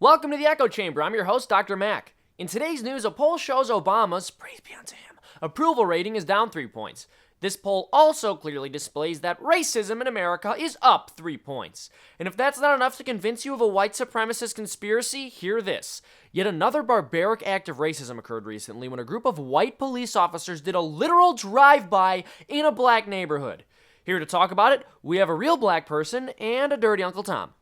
Welcome to the Echo Chamber. I'm your host, Dr. Mack. In today's news, a poll shows Obama's, praise be unto him, approval rating is down 3 points. This poll also clearly displays that racism in America is up 3 points. And if that's not enough to convince you of a white supremacist conspiracy, hear this. Yet another barbaric act of racism occurred recently when a group of white police officers did a literal drive-by in a black neighborhood. Here to talk about it, we have a real black person and a dirty Uncle Tom.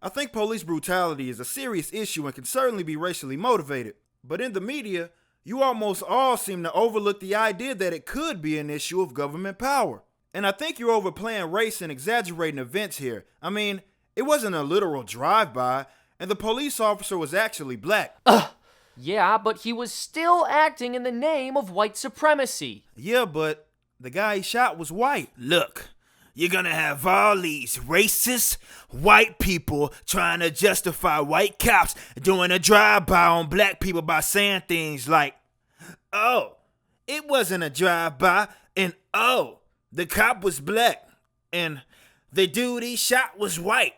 I think police brutality is a serious issue and can certainly be racially motivated. But in the media, you almost all seem to overlook the idea that it could be an issue of government power. And I think you're overplaying race and exaggerating events here. I mean, it wasn't a literal drive-by, and the police officer was actually black. Yeah, but he was still acting in the name of white supremacy. Yeah, but the guy he shot was white. Look, you're gonna have all these racist white people trying to justify white cops doing a drive-by on black people by saying things like, oh, it wasn't a drive-by, and oh, the cop was black, and the dude he shot was white.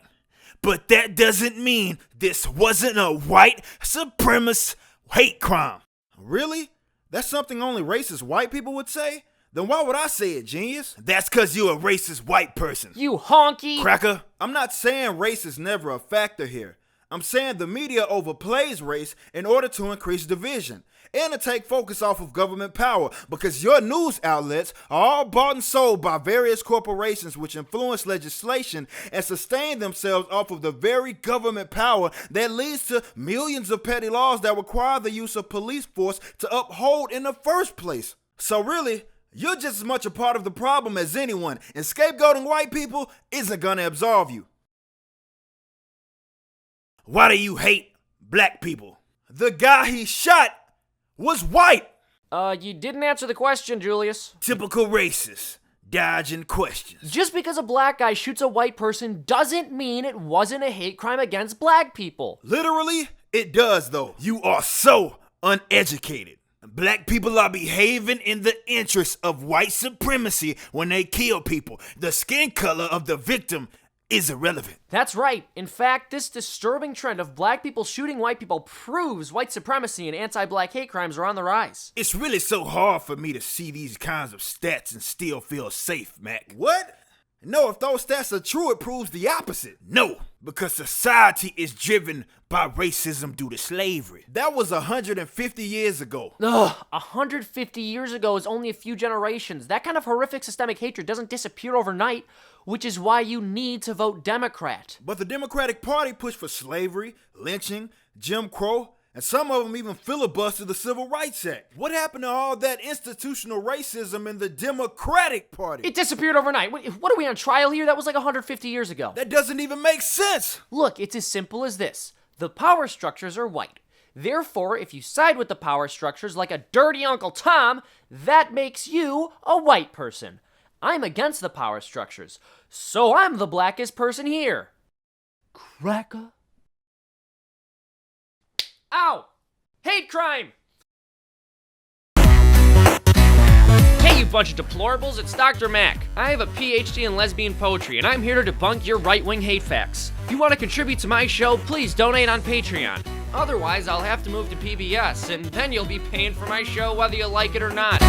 But that doesn't mean this wasn't a white supremacist hate crime. Really? That's something only racist white people would say? Then why would I say it, genius? That's cause you're a racist white person. You honky! Cracker. I'm not saying race is never a factor here. I'm saying the media overplays race in order to increase division and to take focus off of government power, because your news outlets are all bought and sold by various corporations which influence legislation and sustain themselves off of the very government power that leads to millions of petty laws that require the use of police force to uphold in the first place. So really, you're just as much a part of the problem as anyone, and scapegoating white people isn't gonna absolve you. Why do you hate black people? The guy he shot was white. You didn't answer the question, Julius. Typical racist, dodging questions. Just because a black guy shoots a white person doesn't mean it wasn't a hate crime against black people. Literally, it does though. You are so uneducated. Black people are behaving in the interest of white supremacy when they kill people. The skin color of the victim is irrelevant. That's right. In fact, this disturbing trend of black people shooting white people proves white supremacy and anti-black hate crimes are on the rise. It's really so hard for me to see these kinds of stats and still feel safe, Mac. What? No, if those stats are true, it proves the opposite. No, because society is driven by racism due to slavery. That was 150 years ago. 150 years ago is only a few generations. That kind of horrific systemic hatred doesn't disappear overnight, which is why you need to vote Democrat. But the Democratic Party pushed for slavery, lynching, Jim Crow, and some of them even filibustered the Civil Rights Act. What happened to all that institutional racism in the Democratic Party? It disappeared overnight. What are we on trial here? That was like 150 years ago. That doesn't even make sense. Look, it's as simple as this. The power structures are white. Therefore, if you side with the power structures like a dirty Uncle Tom, that makes you a white person. I'm against the power structures, so I'm the blackest person here. Cracker. Ow! Hate crime! Hey, you bunch of deplorables, it's Dr. Mack. I have a PhD in lesbian poetry, and I'm here to debunk your right-wing hate facts. If you want to contribute to my show, please donate on Patreon. Otherwise, I'll have to move to PBS, and then you'll be paying for my show whether you like it or not.